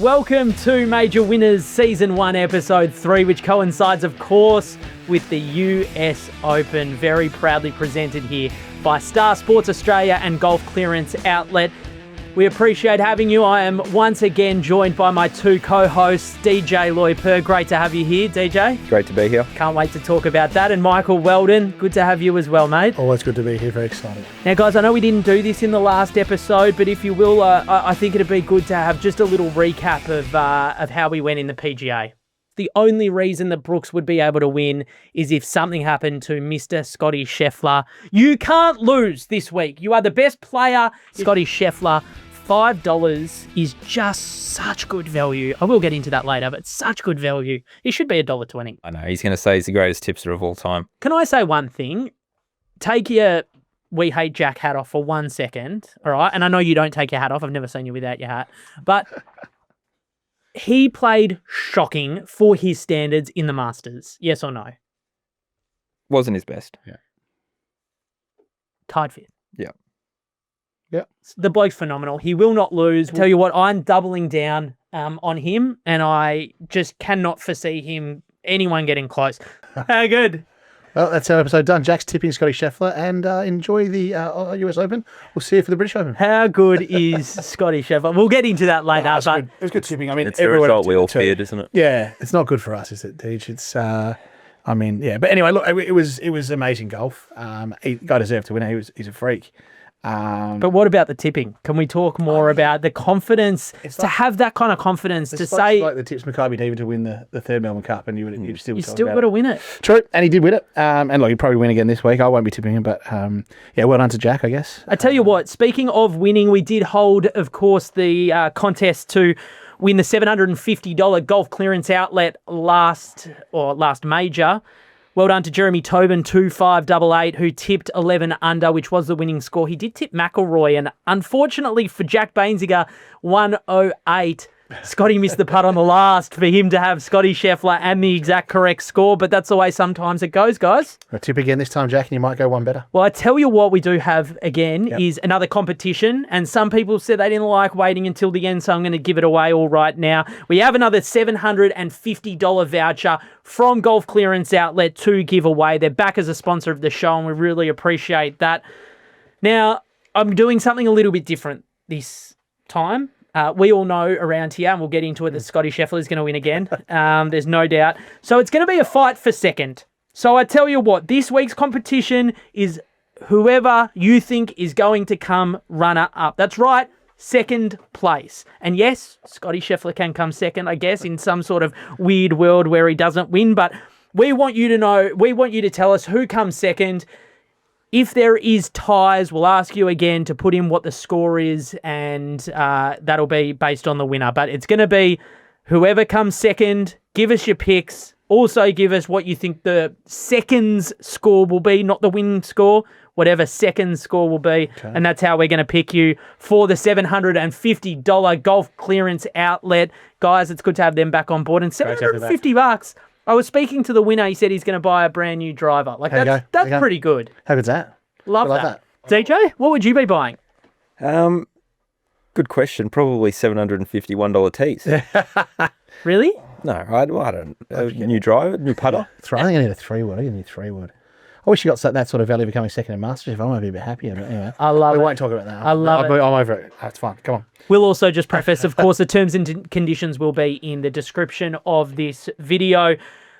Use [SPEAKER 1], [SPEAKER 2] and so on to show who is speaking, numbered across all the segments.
[SPEAKER 1] Welcome to Major Winners Season 1, Episode 3, which coincides, of course, with the US Open. Very proudly presented here by Star Sports Australia and Golf Clearance Outlet. We appreciate having you. I am once again joined by my two co-hosts, DJ Loypur. Great to have you here, DJ.
[SPEAKER 2] Great to be here.
[SPEAKER 1] Can't wait to talk about that. And Michael Weldon, good to have you as well, mate.
[SPEAKER 3] Always good to be here. Very excited.
[SPEAKER 1] Now, guys, I know we didn't do this in the last episode, but if you will, I think it'd be good to have just a little recap of how we went in the PGA. The only reason that Brooks would be able to win is if something happened to Mr. Scotty Scheffler. You can't lose this week. You are the best player, Scotty Scheffler. $5 is just such good value. I will get into that later, but such good value. It should be $1.20.
[SPEAKER 2] I know. He's going to say he's the greatest tipster of all time.
[SPEAKER 1] Can I say one thing? Take your We Hate Jack hat off for 1 second, all right? And I know you don't take your hat off. I've never seen you without your hat. But he played shocking for his standards in the Masters. Yes or no?
[SPEAKER 2] Wasn't his best.
[SPEAKER 3] Yeah.
[SPEAKER 1] Tied fifth.
[SPEAKER 2] Yeah.
[SPEAKER 3] Yeah.
[SPEAKER 1] The bloke's phenomenal. He will not lose. Tell you what, I'm doubling down on him, and I just cannot foresee anyone getting close. How good.
[SPEAKER 3] Well, that's our episode done. Jack's tipping Scotty Scheffler, and enjoy the US Open. We'll see you for the British Open.
[SPEAKER 1] How good is Scotty Scheffler? We'll get into that later.
[SPEAKER 3] It was good tipping. I mean,
[SPEAKER 2] it's the result we all feared, isn't it?
[SPEAKER 3] Yeah, it's not good for us, is it, Deej? It's, I mean, yeah. But anyway, look, it was amazing golf. Guy deserved to win. He's a freak.
[SPEAKER 1] But what about the tipping? Can we talk more about the confidence, have that kind of confidence to say...
[SPEAKER 3] like the tips Maccabi needed to win the third Melbourne Cup, and you'd still
[SPEAKER 1] got to win it.
[SPEAKER 3] True, and he did win it. And look, he'll probably win again this week. I won't be tipping him, but yeah, well done to Jack, I guess.
[SPEAKER 1] I tell you what, speaking of winning, we did hold, of course, the contest to win the $750 Golf Clearance Outlet last major. Well done to Jeremy Tobin, 2588, who tipped 11 under, which was the winning score. He did tip McIlroy, and unfortunately for Jack Bainziger, 108. Scotty missed the putt on the last for him to have Scotty Scheffler and the exact correct score, but that's the way sometimes it goes, guys.
[SPEAKER 3] A tip again this time, Jack, and you might go one better.
[SPEAKER 1] Well, I tell you what we do have again is another competition, and some people said they didn't like waiting until the end, so I'm going to give it away all right now. We have another $750 voucher from Golf Clearance Outlet to give away. They're back as a sponsor of the show, and we really appreciate that. Now, I'm doing something a little bit different this time. We all know around here, and we'll get into it, that Scotty Scheffler is going to win again. There's no doubt. So it's going to be a fight for second. So I tell you what, this week's competition is whoever you think is going to come runner-up. That's right, second place. And yes, Scotty Scheffler can come second, I guess, in some sort of weird world where he doesn't win. But we want you to tell us who comes second. If there is ties, we'll ask you again to put in what the score is, and that'll be based on the winner. But it's going to be whoever comes second. Give us your picks. Also give us what you think the seconds score will be, not the win score, whatever second score will be. Okay. And that's how we're going to pick you for the $750 Golf Clearance Outlet. Guys, it's good to have them back on board. And $750. I was speaking to the winner. He said he's going to buy a brand new driver. Like that's pretty good.
[SPEAKER 3] How good's that?
[SPEAKER 1] Love that. DJ, what would you be buying?
[SPEAKER 2] Good question. Probably $751 tees.
[SPEAKER 1] Really?
[SPEAKER 2] No, I don't. New driver, new putter.
[SPEAKER 3] I think I need a 3-wood. I need a 3-wood. I wish you got that sort of value becoming second in Masters. I might be a bit happier. But anyway, we won't talk about that.
[SPEAKER 1] I love it.
[SPEAKER 3] I'm over it. That's fine. Come on.
[SPEAKER 1] We'll also just preface, of course, the terms and conditions will be in the description of this video.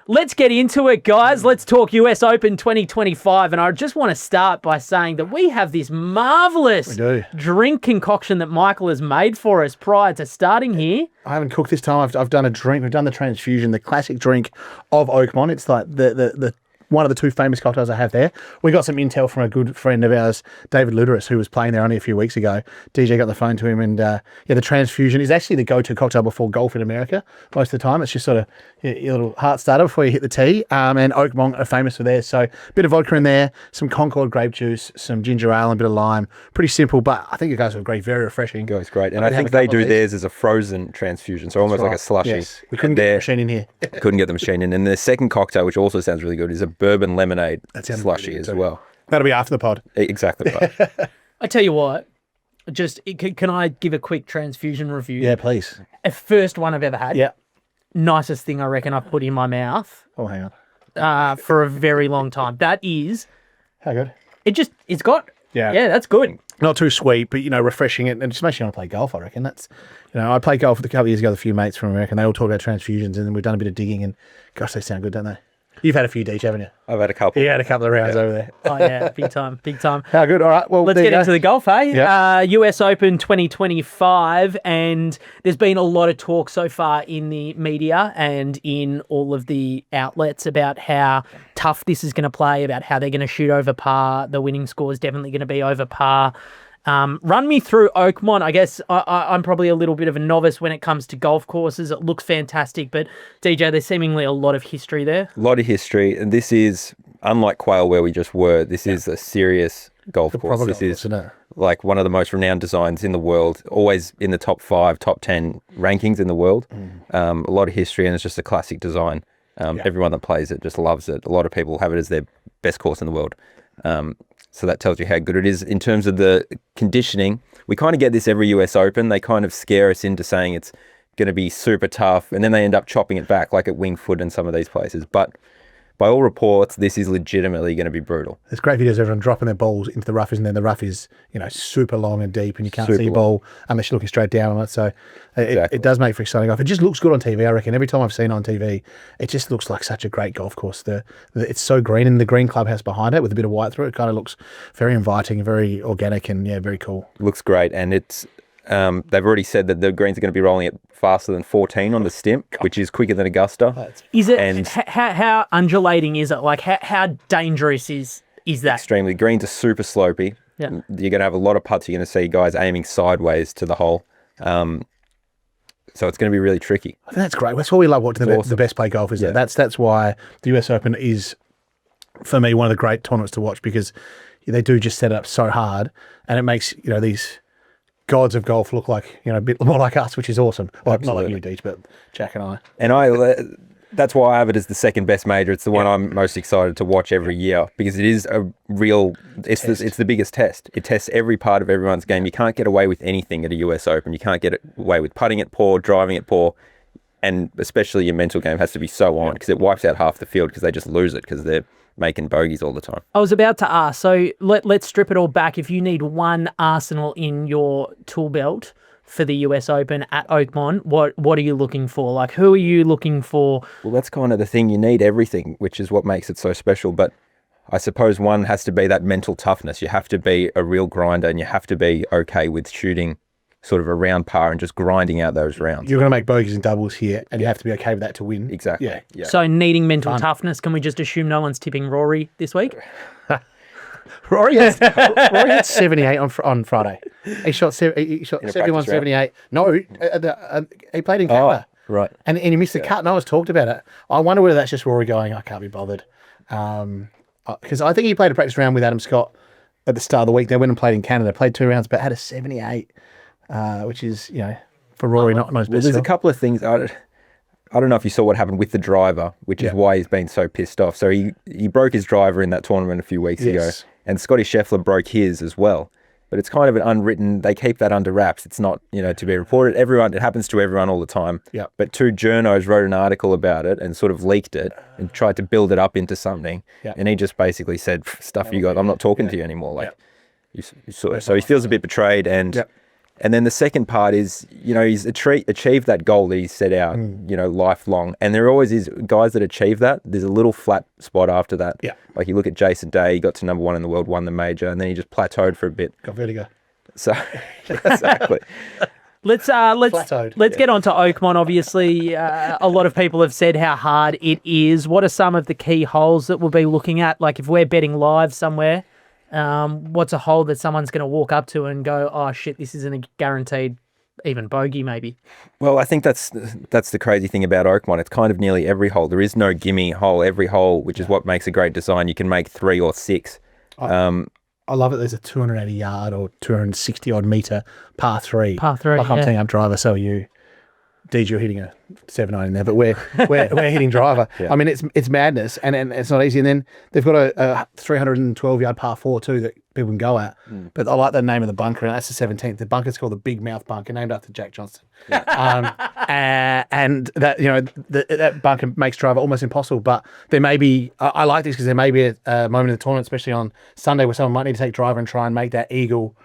[SPEAKER 1] Let's get into it, guys. Let's talk US Open 2025. And I just want to start by saying that we have this marvellous drink concoction that Michael has made for us prior to starting here.
[SPEAKER 3] I haven't cooked this time. I've done a drink. We've done the transfusion, the classic drink of Oakmont. It's like the one of the two famous cocktails I have there. We got some intel from a good friend of ours, David Luderis, who was playing there only a few weeks ago. DJ got the phone to him, and the transfusion is actually the go-to cocktail before golf in America. Most of the time, it's just sort of your little heart starter before you hit the tee. And Oakmont are famous for theirs. So a bit of vodka in there, some Concord grape juice, some ginger ale, and a bit of lime. Pretty simple, but I think it goes with great, very refreshing.
[SPEAKER 2] It goes great. And I think they do theirs as a frozen transfusion, so almost like a slushy.
[SPEAKER 3] Yes. We couldn't get the machine in here.
[SPEAKER 2] Couldn't get the machine in. And the second cocktail, which also sounds really good, is a bourbon lemonade slushy as well.
[SPEAKER 3] That'll be after the pod.
[SPEAKER 2] Exactly right.
[SPEAKER 1] I tell you what, Can I give a quick transfusion review?
[SPEAKER 3] Yeah, please.
[SPEAKER 1] First one I've ever had.
[SPEAKER 3] Yeah.
[SPEAKER 1] Nicest thing I reckon I've put in my mouth
[SPEAKER 3] Oh, hang on.
[SPEAKER 1] for a very long time. That is,
[SPEAKER 3] How good?
[SPEAKER 1] it's got,
[SPEAKER 3] Yeah.
[SPEAKER 1] yeah, that's good.
[SPEAKER 3] Not too sweet, but, refreshing it. And it just makes you want to play golf, I reckon. That's, I played golf a couple of years ago with a few mates from America, and they all talk about transfusions, and then we've done a bit of digging, and gosh, they sound good, don't they? You've had a few, Deej, haven't you?
[SPEAKER 2] I've had a couple.
[SPEAKER 3] You had a couple of rounds over there.
[SPEAKER 1] Oh, yeah, big time, big time.
[SPEAKER 3] How good. All right. Well,
[SPEAKER 1] Let's get into the golf, hey?
[SPEAKER 3] Yeah.
[SPEAKER 1] US Open 2025, and there's been a lot of talk so far in the media and in all of the outlets about how tough this is going to play, about how they're going to shoot over par. The winning score is definitely going to be over par. Run me through Oakmont. I guess I'm probably a little bit of a novice when it comes to golf courses. It looks fantastic, but DJ, there's seemingly a lot of history there.
[SPEAKER 2] A lot of history, and this is, unlike Quail where we just were, this is a serious golf course. This is like one of the most renowned designs in the world, always in the top 5, top 10 rankings in the world. A lot of history, and it's just a classic design. Everyone that plays it just loves it. A lot of people have it as their best course in the world. So that tells you how good it is. In terms of the conditioning, we kind of get this every US Open. They kind of scare us into saying it's going to be super tough, and then they end up chopping it back, like at Wingfoot and some of these places. But by all reports, this is legitimately going to be brutal.
[SPEAKER 3] There's great videos of everyone dropping their balls into the rough, and then the rough is, super long and deep, and you can't see your ball unless you're looking straight down on it. So it does make for exciting golf. It just looks good on TV, I reckon. Every time I've seen it on TV, it just looks like such a great golf course. It's so green, and the green clubhouse behind it with a bit of white through it kind of looks very inviting, very organic, and very cool.
[SPEAKER 2] Looks great, and it's they've already said that the greens are going to be rolling it faster than 14 on the stimp, which is quicker than Augusta.
[SPEAKER 1] Is it? And how undulating is it? Like how dangerous is that?
[SPEAKER 2] Extremely. Greens are super slopey.
[SPEAKER 1] Yeah.
[SPEAKER 2] You're going to have a lot of putts. You're going to see guys aiming sideways to the hole. So it's going to be really tricky.
[SPEAKER 3] I think that's great. That's why we love watching the best play golf, isn't it? That's why the US Open is, for me, one of the great tournaments to watch, because they do just set it up so hard, and it makes these gods of golf look like a bit more like us, which is awesome. Well, not like you, Deej, but Jack and I.
[SPEAKER 2] And that's why I have it as the second best major. It's the one I'm most excited to watch every year, because it is a real. It's the biggest test. It tests every part of everyone's game. You can't get away with anything at a US Open. You can't get away with putting it poor, driving it poor, and especially your mental game has to be so on, because it wipes out half the field because they just lose it because they're making bogeys all the time.
[SPEAKER 1] I was about to ask, so let's strip it all back. If you need one arsenal in your tool belt for the US Open at Oakmont, what are you looking for? Like, who are you looking for?
[SPEAKER 2] Well, that's kind of the thing. You need everything, which is what makes it so special. But I suppose one has to be that mental toughness. You have to be a real grinder, and you have to be okay with shooting sort of around par and just grinding out those rounds.
[SPEAKER 3] You're going to make bogeys and doubles here, and you have to be okay with that to win.
[SPEAKER 2] Exactly.
[SPEAKER 3] Yeah.
[SPEAKER 1] So needing mental toughness, can we just assume no one's tipping Rory this week?
[SPEAKER 3] Rory had 78 on Friday. He shot 71, 78. No, he played in Canada.
[SPEAKER 2] Oh, right.
[SPEAKER 3] And he missed the cut. No one's talked about it. I wonder whether that's just Rory going, I can't be bothered. Because I think he played a practice round with Adam Scott at the start of the week. They went and played in Canada, played 2 rounds, but had a 78, which is, for Rory, not his best.
[SPEAKER 2] Well, there's a couple of things. I don't know if you saw what happened with the driver, which is why he's been so pissed off. So he broke his driver in that tournament a few weeks ago, and Scotty Scheffler broke his as well. But it's kind of an unwritten, they keep that under wraps. It's not, to be reported. It happens to everyone all the time.
[SPEAKER 3] Yeah.
[SPEAKER 2] But 2 journos wrote an article about it and sort of leaked it and tried to build it up into something. Yeah. And he just basically said, stuff you got, I'm not talking to you anymore. So he feels a bit betrayed. And then the second part is, he's achieved that goal that he set out, lifelong. And there always is guys that achieve that. There's a little flat spot after that. Yeah. Like you look at Jason Day, he got to number 1 in the world, won the major, and then he just plateaued for a bit.
[SPEAKER 3] Got vertigo.
[SPEAKER 2] So, exactly.
[SPEAKER 1] Let's get on to Oakmont. Obviously, a lot of people have said how hard it is. What are some of the key holes that we'll be looking at? Like if we're betting live somewhere, what's a hole that someone's going to walk up to and go, oh shit, this isn't a guaranteed even bogey maybe? Well,
[SPEAKER 2] I think that's the crazy thing about Oakmont. It's kind of nearly every hole. There is no gimme hole. Every hole, which is what makes a great design, you can make 3 or 6.
[SPEAKER 3] I love it. There's a 280 yard or 260 odd meter par 3.
[SPEAKER 1] Par 3,
[SPEAKER 3] like I'm teeing up driver, so are you. Deej, you're hitting a 7-9 in there, but we're hitting driver. Yeah. I mean, it's madness, and it's not easy. And then they've got a 312 yard par 4 too that people can go at. But I like the name of the bunker, and that's the 17th. The bunker's called the Big Mouth Bunker, named after Jack Johnstone. And that, you know, that bunker makes driver almost impossible. But there may be, I like this because there may be a moment in the tournament, especially on Sunday, where someone might need to take driver and try and make that eagle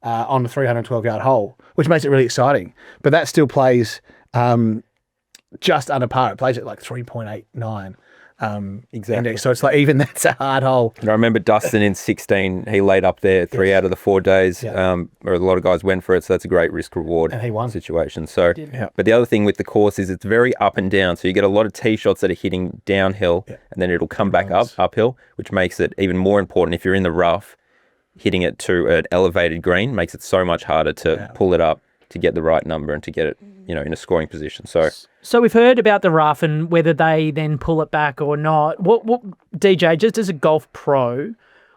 [SPEAKER 3] on the 312-yard hole, which makes it really exciting. But that still plays just under par. It plays at like 3.89.
[SPEAKER 2] Exactly.
[SPEAKER 3] Index. So it's like, even that's a hard hole.
[SPEAKER 2] And I remember Dustin in 16, he laid up there 3 out of the 4 days, where a lot of guys went for it. So that's a great risk reward situation. So, but the other thing with the course is it's very up and down. So you get a lot of tee shots that are hitting downhill, and then it'll come back uphill, which makes it even more important if you're in the rough. Hitting it to an elevated green makes it so much harder to pull it up, to get the right number and to get it, you know, in a scoring position. So
[SPEAKER 1] we've heard about the rough and whether they then pull it back or not. What DJ, just as a golf pro,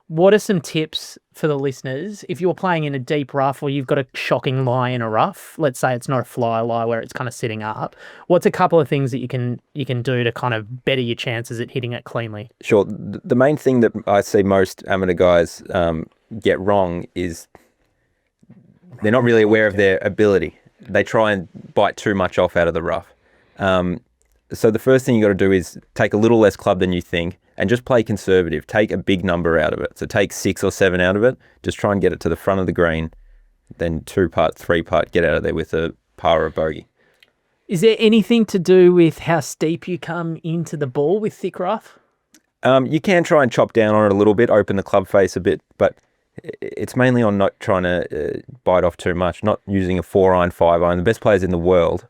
[SPEAKER 1] what are some tips for the listeners if you're playing in a deep rough or you've got a shocking lie in a rough? Let's say it's not a fly lie where it's kind of sitting up. What's a couple of things that you can do to kind of better your chances at hitting it cleanly?
[SPEAKER 2] Sure. The main thing that I see most amateur guys get wrong is they're not really aware of their ability. They try and bite too much off out of the rough. So the first thing you got to do is take a little less club than you think and just play conservative. Take a big number out of it. So take 6 or 7 out of it. Just try and get it to the front of the green. Then 2-putt, 3-putt, get out of there with a par or a bogey.
[SPEAKER 1] Is there anything to do with how steep you come into the ball with thick rough?
[SPEAKER 2] You can try and chop down on it a little bit, open the club face a bit, but it's mainly on not trying to bite off too much, not using a 4-iron, 5-iron. The best players in the world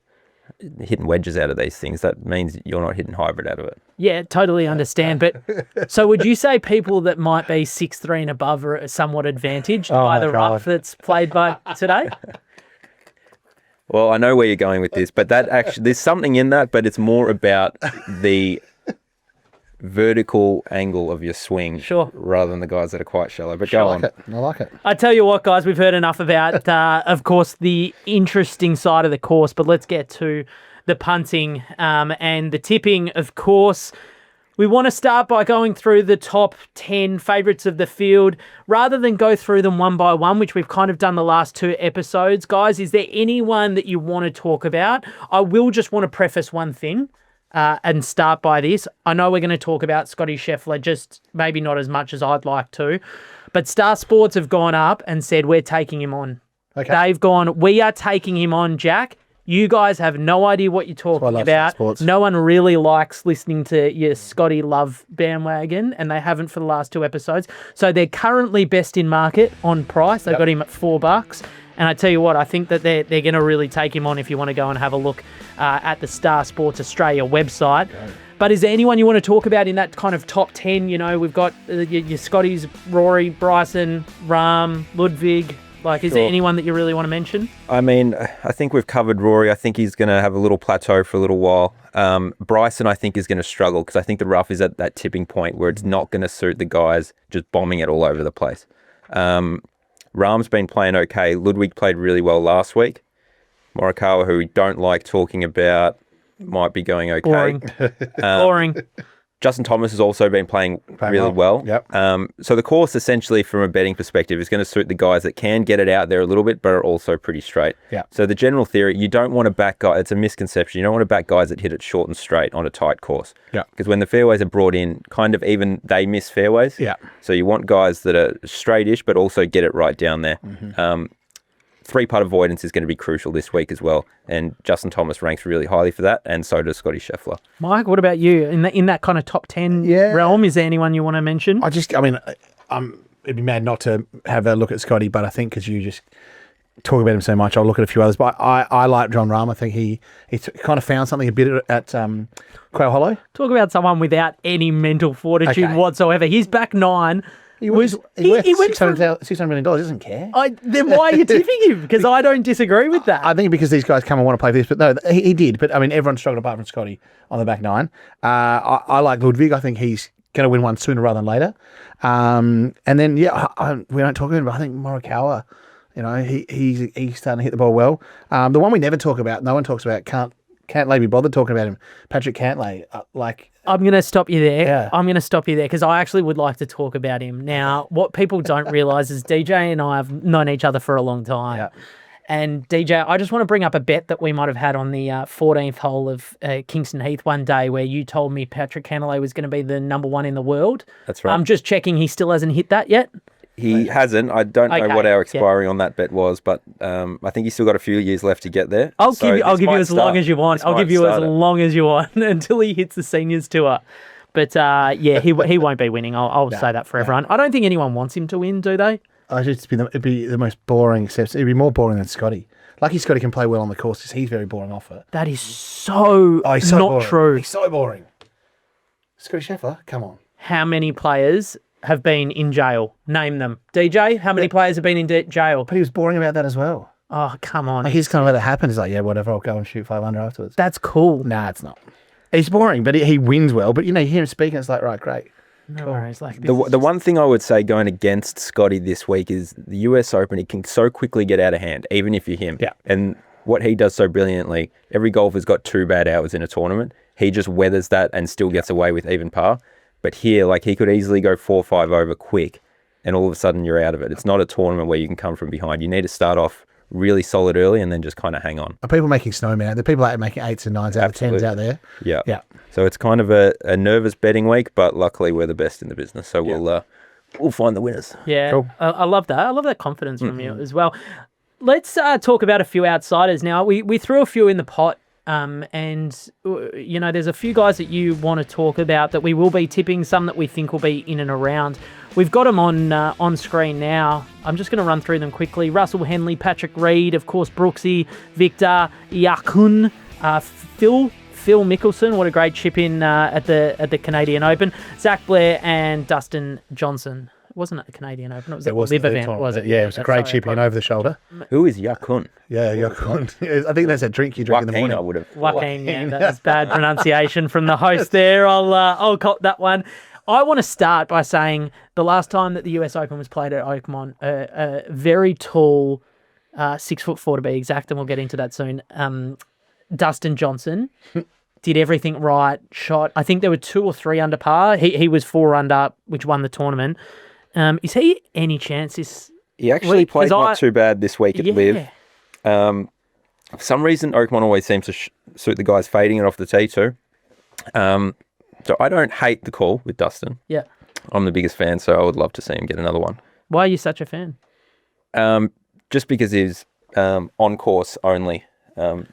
[SPEAKER 2] hitting wedges out of these things. That means you're not hitting hybrid out of it.
[SPEAKER 1] Yeah, totally understand. But so would you say people that might be 6'3" and above are somewhat advantaged by the rough that's played by today?
[SPEAKER 2] Well, I know where you're going with this, but that actually, there's something in that, but it's more about the vertical angle of your swing rather than the guys that are quite shallow. But go on.
[SPEAKER 3] I like it.
[SPEAKER 1] I tell you what, guys, we've heard enough about, of course, the interesting side of the course, but let's get to the punting and the tipping, of course. We want to start by going through the top 10 favourites of the field. Rather than go through them one by one, which we've kind of done the last 2 episodes, guys, is there anyone that you want to talk about? I will just want to preface one thing. And start by this. I know we're going to talk about Scotty Scheffler, just maybe not as much as I'd like to, but Star Sports have gone up and said, we're taking him on. Okay. They've gone, we are taking him on, Jack. You guys have no idea what you're talking about. No one really likes listening to your Scotty Love bandwagon, and they haven't for the last 2 episodes. So they're currently best in market on price. They've got him at $4. And I tell you what, I think that they're going to really take him on if you want to go and have a look at the Star Sports Australia website. Okay. But is there anyone you want to talk about in that kind of top 10? You know, we've got your Scotties, Rory, Bryson, Rahm, Ludwig. Like, is there anyone that you really want to mention?
[SPEAKER 2] I mean, I think we've covered Rory. I think he's going to have a little plateau for a little while. Bryson, I think, is going to struggle because I think the rough is at that tipping point where it's not going to suit the guys just bombing it all over the place. Rahm's been playing okay. Ludwig played really well last week. Morikawa, who we don't like talking about, might be going okay.
[SPEAKER 1] Boring. Boring.
[SPEAKER 2] Justin Thomas has also been playing really well.
[SPEAKER 3] Yep.
[SPEAKER 2] So the course, essentially, from a betting perspective, is going to suit the guys that can get it out there a little bit, but are also pretty straight.
[SPEAKER 3] Yeah.
[SPEAKER 2] So the general theory, you don't want to back guys. It's a misconception. You don't want to back guys that hit it short and straight on a tight course.
[SPEAKER 3] Yeah. Because
[SPEAKER 2] when the fairways are brought in, kind of even they miss fairways.
[SPEAKER 3] Yeah.
[SPEAKER 2] So you want guys that are straightish, but also get it right down there. Mm-hmm. 3-putt avoidance is going to be crucial this week as well, and Justin Thomas ranks really highly for that, and so does Scotty Scheffler.
[SPEAKER 1] Mike, what about you in that kind of top 10 realm? Is there anyone you want to mention?
[SPEAKER 3] I mean, it'd be mad not to have a look at Scotty, but I think because you just talk about him so much, I'll look at a few others. But I like John Rahm. I think he kind of found something a bit at Quail Hollow.
[SPEAKER 1] Talk about someone without any mental fortitude whatsoever. He's back 9.
[SPEAKER 3] He went $600 million. He doesn't care.
[SPEAKER 1] Then why are you tipping him? Because I don't disagree with that.
[SPEAKER 3] I think because these guys come and want to play this, but no, he did. But I mean, everyone struggled apart from Scotty on the back 9. I like Ludwig. I think he's going to win one sooner rather than later. And then we don't talk about him, but I think Morikawa, you know, he's starting to hit the ball well. The one we never talk about, no one talks about, can't be bothered talking about him. Patrick Cantlay,
[SPEAKER 1] I'm going to stop you there.
[SPEAKER 3] Yeah.
[SPEAKER 1] I'm going to stop you there because I actually would like to talk about him. Now, what people don't realise is DJ and I have known each other for a long time.
[SPEAKER 3] Yeah.
[SPEAKER 1] And DJ, I just want to bring up a bet that we might have had on the 14th hole of Kingston Heath one day where you told me Patrick Cantlay was going to be the number one in the world.
[SPEAKER 2] That's right.
[SPEAKER 1] I'm just checking he still hasn't hit that yet.
[SPEAKER 2] He hasn't. I don't know what our expiry on that bet was, but I think he's still got a few years left to get there.
[SPEAKER 1] I'll give you as long as you want. I'll give you as long as you want until he hits the seniors tour. But he won't be winning. I'll say that for everyone. I don't think anyone wants him to win, do they?
[SPEAKER 3] It'd be the most boring steps. It'd be more boring than Scotty. Lucky Scotty can play well on the course because he's very boring off it.
[SPEAKER 1] That is so not
[SPEAKER 3] boring.
[SPEAKER 1] true.
[SPEAKER 3] He's so boring. Scotty Scheffler, come on.
[SPEAKER 1] How many players have been in jail? Name them. DJ, how many players have been in jail?
[SPEAKER 3] But he was boring about that as well.
[SPEAKER 1] Oh, come on.
[SPEAKER 3] Like he's kind of let it happen. He's like, yeah, whatever, I'll go and shoot 500 afterwards.
[SPEAKER 1] That's cool.
[SPEAKER 3] Nah, it's not. He's boring, but he wins well. But, you hear him speaking, it's like, right, great.
[SPEAKER 1] No worries. Like
[SPEAKER 2] the one thing I would say going against Scotty this week is the US Open, it can so quickly get out of hand, even if you're him.
[SPEAKER 3] Yeah.
[SPEAKER 2] And what he does so brilliantly, every golfer's got 2 bad hours in a tournament. He just weathers that and still gets away with even par. But here, he could easily go 4 or 5 over quick, and all of a sudden you're out of it. It's not a tournament where you can come from behind. You need to start off really solid early and then just kind of hang on.
[SPEAKER 3] Are people making snowmen out? The people out making 8s and 9s out of 10s out there?
[SPEAKER 2] Yeah.
[SPEAKER 3] Yeah.
[SPEAKER 2] So it's kind of a nervous betting week, but luckily we're the best in the business. So we'll find the winners.
[SPEAKER 1] Yeah.
[SPEAKER 3] Cool.
[SPEAKER 1] I love that. I love that confidence from you as well. Let's talk about a few outsiders now. We threw a few in the pot. There's a few guys that you want to talk about that we will be tipping, some that we think will be in and around. We've got them on screen now. I'm just going to run through them quickly. Russell Henley, Patrick Reed, of course, Brooksy, Victor, Yakun, Phil Mickelson, what a great chip in at the Canadian Open, Zach Blair and Dustin Johnson. It wasn't at the Canadian Open, it was at the Live event, was it?
[SPEAKER 3] Yeah, it was a great chip in over the shoulder.
[SPEAKER 2] Who is Yakun?
[SPEAKER 3] Yeah, Yakun. I think that's a drink you drink in the morning.
[SPEAKER 2] I would have.
[SPEAKER 1] Joaquin, yeah, that's bad pronunciation from the host there. I'll cop that one. I want to start by saying the last time that the US Open was played at Oakmont, a very tall, 6'4" to be exact, and we'll get into that soon, Dustin Johnson did everything right, shot. I think there were 2 or 3 under par. He was 4 under, which won the tournament. Is he any chance this
[SPEAKER 2] He actually played not too bad this week at Live. For some reason, Oakmont always seems to suit the guys fading it off the tee too. So I don't hate the call with Dustin.
[SPEAKER 1] Yeah.
[SPEAKER 2] I'm the biggest fan, so I would love to see him get another one.
[SPEAKER 1] Why are you such a fan?
[SPEAKER 2] Just because his on course only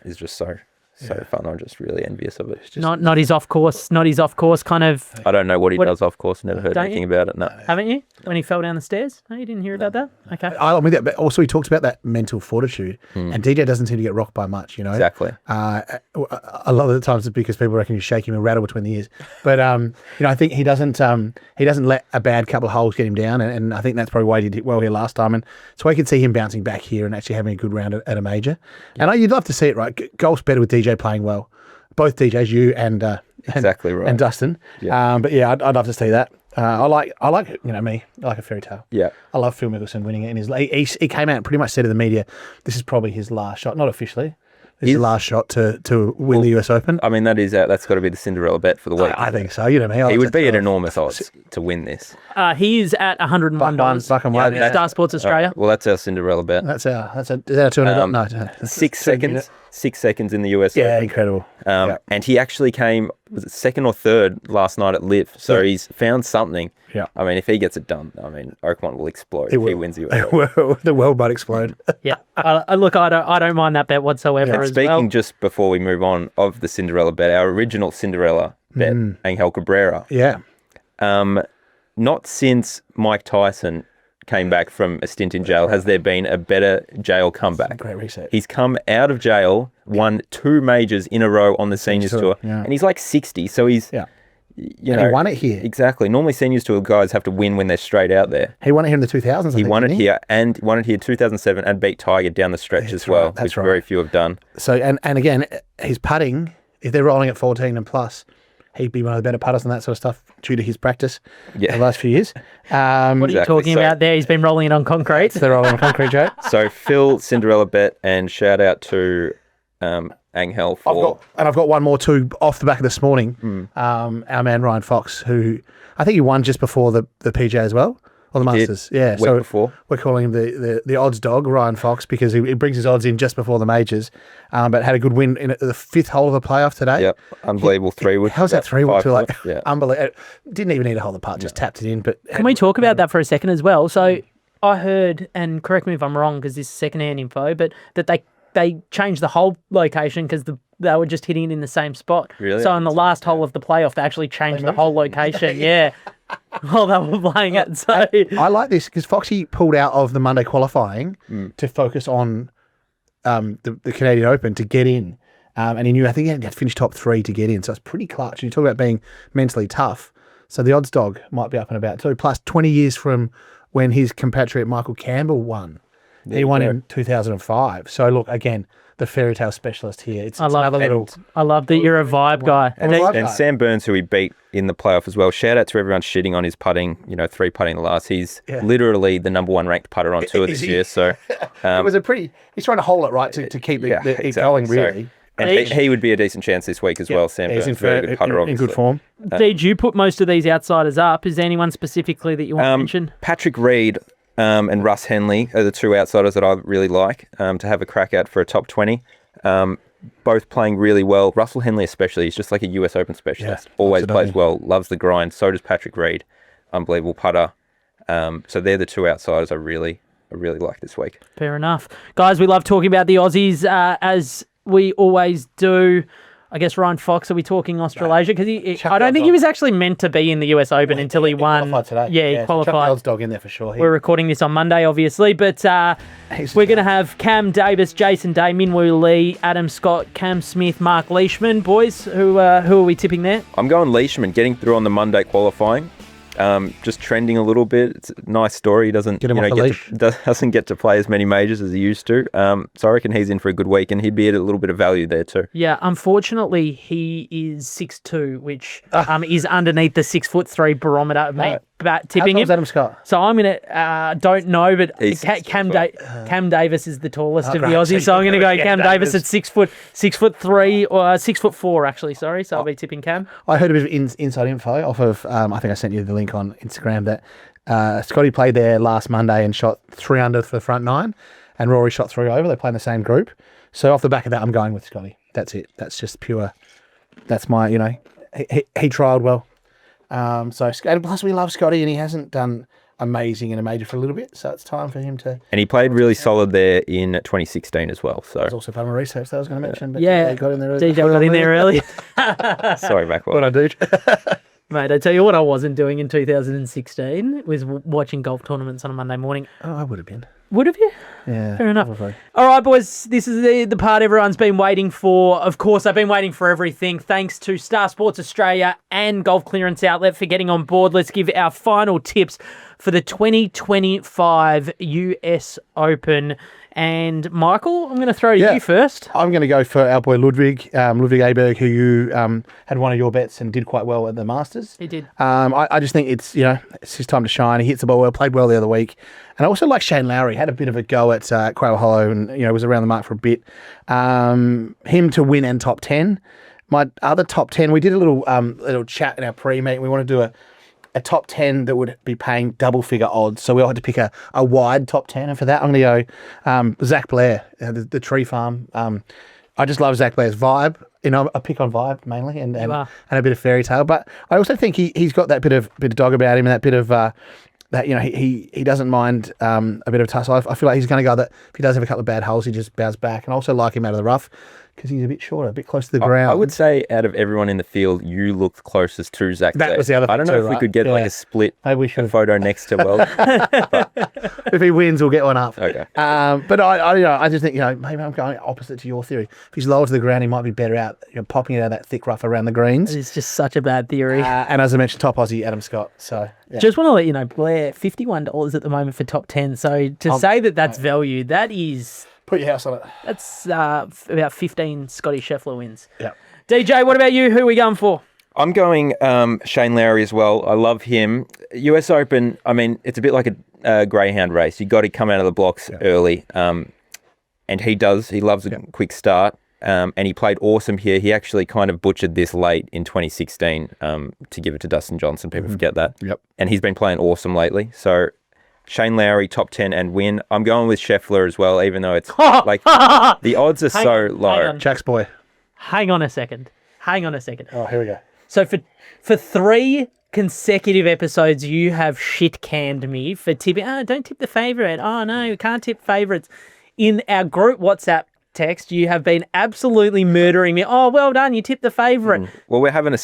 [SPEAKER 2] is just so fun. I'm just really envious of it.
[SPEAKER 1] Not his off course kind of.
[SPEAKER 2] I don't know what he does off course. Never heard anything about it. No.
[SPEAKER 1] Haven't you? When he fell down the stairs? No, you didn't hear about that? Okay.
[SPEAKER 3] I'm with that, but also he talks about that mental fortitude, and DJ doesn't seem to get rocked by much,
[SPEAKER 2] Exactly.
[SPEAKER 3] A lot of the times it's because people reckon you shake him and rattle between the ears. But I think he doesn't let a bad couple of holes get him down, and I think that's probably why he did well here last time. And so I could see him bouncing back here and actually having a good round at a major. Yeah. And you'd love to see it, right? Golf's better with DJ playing well. Both DJs, you and
[SPEAKER 2] exactly right,
[SPEAKER 3] and Dustin. Yeah. But yeah, I'd love to see that. I like me. I like a fairy tale.
[SPEAKER 2] Yeah.
[SPEAKER 3] I love Phil Mickelson winning it. He came out and pretty much said to the media, this is probably his last shot. Not officially. This is the last shot to win the US Open.
[SPEAKER 2] I mean, that's got to be the Cinderella bet for the week.
[SPEAKER 3] I think so. You know me.
[SPEAKER 2] He would be at enormous odds to win this.
[SPEAKER 1] He is at $101.
[SPEAKER 3] Buck and one.
[SPEAKER 1] Star Sports Australia.
[SPEAKER 2] Well, that's our Cinderella bet.
[SPEAKER 3] Is that our $200? No.
[SPEAKER 2] 6 seconds. 6 seconds in the US
[SPEAKER 3] Yeah,
[SPEAKER 2] Open.
[SPEAKER 3] incredible.
[SPEAKER 2] And he actually came, was it 2nd or 3rd last night at Live? So he's found something.
[SPEAKER 3] Yeah.
[SPEAKER 2] I mean, if he gets it done, Oakmont will explode if he wins the US
[SPEAKER 3] Open. The world might explode.
[SPEAKER 1] Yeah. Look, I don't mind that bet whatsoever as well.
[SPEAKER 2] Speaking just before we move on of the Cinderella bet, our original Cinderella bet, Angel Cabrera.
[SPEAKER 3] Yeah.
[SPEAKER 2] Not since Mike Tyson came back from a stint in jail has there been a better jail comeback.
[SPEAKER 3] Great reset.
[SPEAKER 2] He's come out of jail, won 2 majors in a row on the Seniors Tour, and he's like 60, so he's...
[SPEAKER 3] Yeah.
[SPEAKER 2] He
[SPEAKER 3] won it here.
[SPEAKER 2] Exactly. Normally Seniors Tour guys have to win when they're straight out there.
[SPEAKER 3] He won it here in the 2000s,
[SPEAKER 2] He won it here and won it here 2007 and beat Tiger down the stretch as well, which very few have done.
[SPEAKER 3] So, and again, his putting, if they're rolling at 14 and plus, he'd be one of the better putters and that sort of stuff due to his practice the last few years.
[SPEAKER 1] What are you talking about there? He's been rolling it on concrete.
[SPEAKER 3] They're rolling on concrete, Joe.
[SPEAKER 2] So Phil, Cinderella bet, and shout out to Angel for.
[SPEAKER 3] I've got one more too off the back of this morning. Our man Ryan Fox, who I think he won just before the PGA as well. Or the Masters, yeah.
[SPEAKER 2] Week before.
[SPEAKER 3] We're calling him the odds dog, Ryan Fox, because he brings his odds in just before the majors. But had a good win in the 5th hole of the playoff today.
[SPEAKER 2] Yep, unbelievable 3-wood.
[SPEAKER 3] How's that 3-wood? Like,
[SPEAKER 2] yeah.
[SPEAKER 3] Unbelievable. Didn't even need a hole of the putt, just tapped it in. But
[SPEAKER 1] can we talk about that for a second as well? So I heard, and correct me if I'm wrong, because this is secondhand info, but that they changed the hole location because they were just hitting it in the same spot.
[SPEAKER 2] Really?
[SPEAKER 1] So in the last hole of the playoff, they actually changed the whole location. Yeah. While they were playing it. So
[SPEAKER 3] I like this because Foxy pulled out of the Monday qualifying to focus on the Canadian Open to get in. And he knew, I think he had to finish top 3 to get in. So it's pretty clutch. And you talk about being mentally tough. So the odds dog might be up and about too. Plus 20 years from when his compatriot Michael Campbell won. He won in 2005. So look, again, the fairy tale specialist here. I love
[SPEAKER 1] that you're a vibe guy.
[SPEAKER 2] And Sam Burns, who he beat in the playoff as well. Shout out to everyone shitting on his putting, 3 putting the last. He's literally the number 1 ranked putter on tour this year. So
[SPEAKER 3] it was he's trying to hold it right to keep it going, really.
[SPEAKER 2] And he would be a decent chance this week as well, Sam Burns.
[SPEAKER 3] He's
[SPEAKER 2] very good putter,
[SPEAKER 3] in good form.
[SPEAKER 1] Did you put most of these outsiders up? Is there anyone specifically that you want to mention?
[SPEAKER 2] Patrick Reed and Russ Henley are the 2 outsiders that I really like to have a crack at for a top 20. Both playing really well. Russell Henley especially, he's just like a US Open specialist. Always plays well, loves the grind. So does Patrick Reed. Unbelievable putter. So they're the 2 outsiders I really like this week.
[SPEAKER 1] Fair enough. Guys, we love talking about the Aussies as we always do. I guess Ryan Fox, are we talking Australasia? Because I don't think he was actually meant to be in the US Open until he won.
[SPEAKER 3] Qualified today.
[SPEAKER 1] Yeah, he qualified.
[SPEAKER 3] Chuck the odds dog in there for sure.
[SPEAKER 1] We're recording this on Monday, obviously, but we're going to have Cam Davis, Jason Day, Minwoo Lee, Adam Scott, Cam Smith, Mark Leishman. Boys, who are we tipping there?
[SPEAKER 2] I'm going Leishman, getting through on the Monday qualifying. Just trending a little bit. It's a nice story. He doesn't doesn't get to play as many majors as he used to. So I reckon he's in for a good week, and he'd be at a little bit of value there too.
[SPEAKER 1] Yeah, unfortunately, he is 6'2", which is underneath the 6'3" barometer, mate. Tipping him.
[SPEAKER 3] Adam Scott?
[SPEAKER 1] So I'm gonna don't know, but Cam Davis is the tallest of the Aussies. So I'm gonna go Cam Davis at 6'3" or 6'4" actually. Sorry, so I'll be tipping Cam.
[SPEAKER 3] I heard a bit of inside info off of. I think I sent you the link on Instagram that Scotty played there last Monday and shot 3 under for the front 9, and Rory shot 3 over. They play in the same group. So off the back of that, I'm going with Scotty. That's it. That's just pure. That's my. He trialled well. And plus we love Scotty, and he hasn't done amazing in a major for a little bit, so it's time for him to.
[SPEAKER 2] And he played really solid there in 2016 as well. So
[SPEAKER 3] that's also part of my research that I was going to mention. But
[SPEAKER 1] he
[SPEAKER 3] got in there.
[SPEAKER 1] DJ got in there early.
[SPEAKER 2] Sorry, Mackwell.
[SPEAKER 3] What I do,
[SPEAKER 1] mate. I tell you what, I wasn't doing in 2016 was watching golf tournaments on a Monday morning.
[SPEAKER 3] Oh, I would have been.
[SPEAKER 1] Would have you?
[SPEAKER 3] Yeah.
[SPEAKER 1] Fair enough.
[SPEAKER 3] Probably.
[SPEAKER 1] All right, boys. This is the part everyone's been waiting for. Of course, I've been waiting for everything. Thanks to Star Sports Australia and Golf Clearance Outlet for getting on board. Let's give our final tips for the 2025 US Open. And Michael, I'm going to throw to you first.
[SPEAKER 3] I'm going to go for our boy Ludwig Aberg, who you had one of your bets and did quite well at the Masters.
[SPEAKER 1] He did.
[SPEAKER 3] I just think it's his time to shine. He hits the ball well, played well the other week. And I also like Shane Lowry, had a bit of a go at Quail Hollow and was around the mark for a bit. Him to win and top 10. My other top 10, we did a little chat in our pre-meet. We want to do a top 10 that would be paying double-figure odds. So we all had to pick a wide top 10. And for that, I'm going to go Zach Blair, the Tree Farm. I just love Zach Blair's vibe. I pick on vibe mainly and a bit of fairy tale. But I also think he's got that bit of dog about him and that bit of that he doesn't mind a bit of tussle. I feel like he's going to go that if he does have a couple of bad holes, he just bounce back. And I also like him out of the rough because he's a bit shorter, a bit close to the ground.
[SPEAKER 2] I would say out of everyone in the field, you looked closest to Zach.
[SPEAKER 3] That was the other thing.
[SPEAKER 2] I don't know if we could get like a split photo next to Weldon.
[SPEAKER 3] If he wins, we'll get one up.
[SPEAKER 2] Okay.
[SPEAKER 3] But I just think maybe I'm going opposite to your theory. If he's lower to the ground, he might be better out popping it out of that thick rough around the greens.
[SPEAKER 1] It's just such a bad theory.
[SPEAKER 3] And as I mentioned, top Aussie Adam Scott. So
[SPEAKER 1] just want to let you know, Blair, $51 at the moment for top 10. So to say that's value, that is.
[SPEAKER 3] Put your house on it.
[SPEAKER 1] That's about 15 Scotty Scheffler wins.
[SPEAKER 3] Yeah.
[SPEAKER 1] DJ, what about you? Who are we going for?
[SPEAKER 2] I'm going Shane Lowry as well. I love him. US Open, I mean, it's a bit like a greyhound race. You got to come out of the blocks early. And he does. He loves a quick start. and he played awesome here. He actually kind of butchered this late in 2016 to give it to Dustin Johnson. People forget that.
[SPEAKER 3] Yep.
[SPEAKER 2] And he's been playing awesome lately. So Shane Lowry, top 10 and win. I'm going with Scheffler as well, even though it's like the odds are so low.
[SPEAKER 3] Jack's boy.
[SPEAKER 1] Hang on a second.
[SPEAKER 3] Oh, here we go.
[SPEAKER 1] So for 3 consecutive episodes, you have shit canned me for tipping. Oh, don't tip the favourite. Oh no, you can't tip favourites. In our group WhatsApp text, you have been absolutely murdering me. Oh, well done, you tipped the favourite.
[SPEAKER 2] Well, I'm having a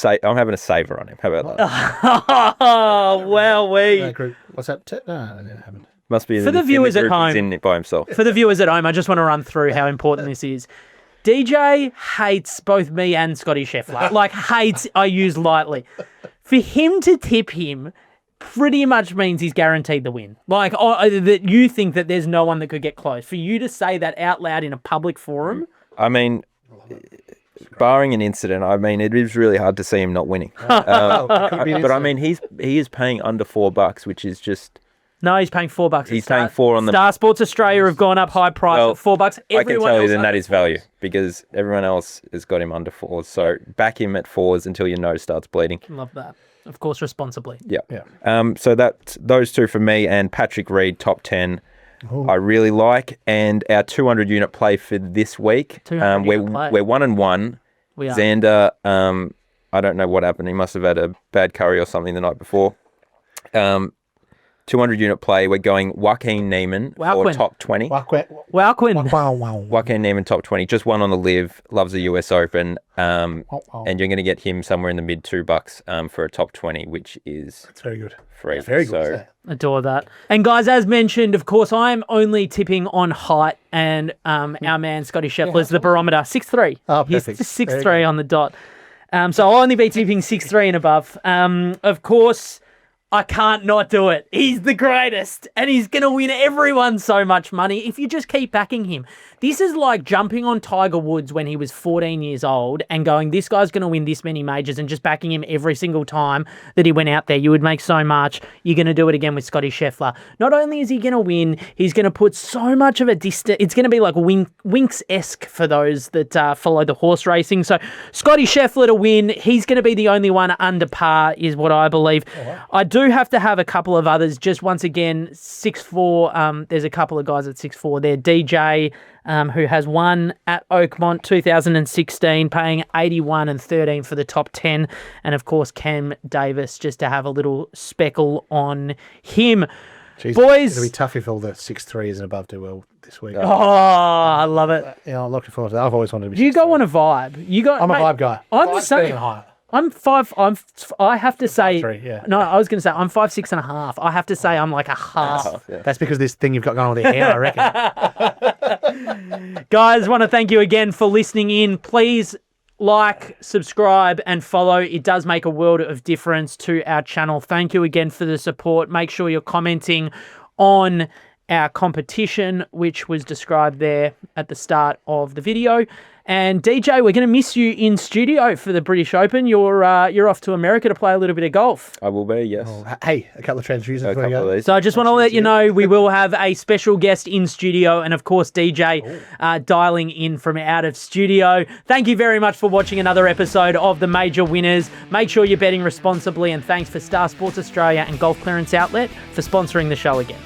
[SPEAKER 2] saver on him. How about that?
[SPEAKER 1] Oh, well,
[SPEAKER 3] Group. What's that? No, I haven't.
[SPEAKER 2] Must be
[SPEAKER 1] For the viewers at
[SPEAKER 2] group,
[SPEAKER 1] home.
[SPEAKER 2] he's in it by himself.
[SPEAKER 1] For the viewers at home, I just want to run through how important this is. DJ hates both me and Scotty Scheffler. Like, hates, I use lightly. For him to tip him pretty much means he's guaranteed the win. Like, that you think that there's no one that could get close. For you to say that out loud in a public forum.
[SPEAKER 2] I mean, barring an incident, I mean, it is really hard to see him not winning. But I mean, he is paying under $4, which is just...
[SPEAKER 1] No, he's paying $4.
[SPEAKER 2] He's paying $4 on the...
[SPEAKER 1] Star Sports Australia have gone up high price at $4.
[SPEAKER 2] I can tell you then that is value because everyone else has got him under 4s. So back him at 4s until your nose starts bleeding.
[SPEAKER 1] Love that. Of course, responsibly.
[SPEAKER 2] Yeah. So those 2 for me and Patrick Reed, top 10. Ooh. I really like. And our 200 unit play for this week, we're 1-1.
[SPEAKER 1] We are.
[SPEAKER 2] Xander, I don't know what happened. He must have had a bad curry or something the night before. 200 unit play, we're going Joaquin Neiman for top 20.
[SPEAKER 1] Joaquin
[SPEAKER 2] Neiman top 20. Just won on the live, loves the US Open. And you're going to get him somewhere in the mid $2 for a top 20, which is...
[SPEAKER 3] That's very good.
[SPEAKER 2] Free.
[SPEAKER 3] Very good.
[SPEAKER 1] Adore that. And guys, as mentioned, of course, I'm only tipping on height, and our man Scotty Scheffler's the barometer, 6'3".
[SPEAKER 3] Oh, perfect.
[SPEAKER 1] He's 6'3" on the dot. So I'll only be tipping 6'3" and above. Of course... I can't not do it. He's the greatest, and he's going to win everyone so much money if you just keep backing him. This is like jumping on Tiger Woods when he was 14 years old and going, this guy's going to win this many majors, and just backing him every single time that he went out there. You would make so much. You're going to do it again with Scotty Scheffler. Not only is he going to win, he's going to put so much of a distance. It's going to be like Winks-esque for those that follow the horse racing. So Scotty Scheffler to win. He's going to be the only one under par is what I believe. Oh, wow. I do have to have a couple of others. Just once again, 6'4". There's a couple of guys at 6'4". They're DJ, who has won at Oakmont 2016, paying 81 and 13 for the top 10. And of course, Cam Davis, just to have a little speckle on him.
[SPEAKER 3] Jeez,
[SPEAKER 1] boys,
[SPEAKER 3] it'll be tough if all the 6'3s and above do well this week.
[SPEAKER 1] Oh, I love it.
[SPEAKER 3] Yeah, I'm looking forward to that. I've always wanted to be.
[SPEAKER 1] You go on a vibe.
[SPEAKER 3] I'm a vibe guy.
[SPEAKER 1] I'm the same. I'm 5. I have to say.
[SPEAKER 3] 5'3", yeah.
[SPEAKER 1] No, I was going to say I'm 5'6.5". I have to say I'm like a half.
[SPEAKER 3] Yeah. That's because this thing you've got going on with your hair, I reckon.
[SPEAKER 1] Guys, want to thank you again for listening in. Please like, subscribe, and follow. It does make a world of difference to our channel. Thank you again for the support. Make sure you're commenting on our competition, which was described there at the start of the video. And DJ, we're going to miss you in studio for the British Open. You're off to America to play a little bit of golf.
[SPEAKER 2] I will be, yes.
[SPEAKER 3] Oh, hey, a couple of transfusions.
[SPEAKER 1] So I just want to let you know we will have a special guest in studio, and of course DJ dialing in from out of studio. Thank you very much for watching another episode of The Major Winners. Make sure you're betting responsibly, and thanks for Star Sports Australia and Golf Clearance Outlet for sponsoring the show again.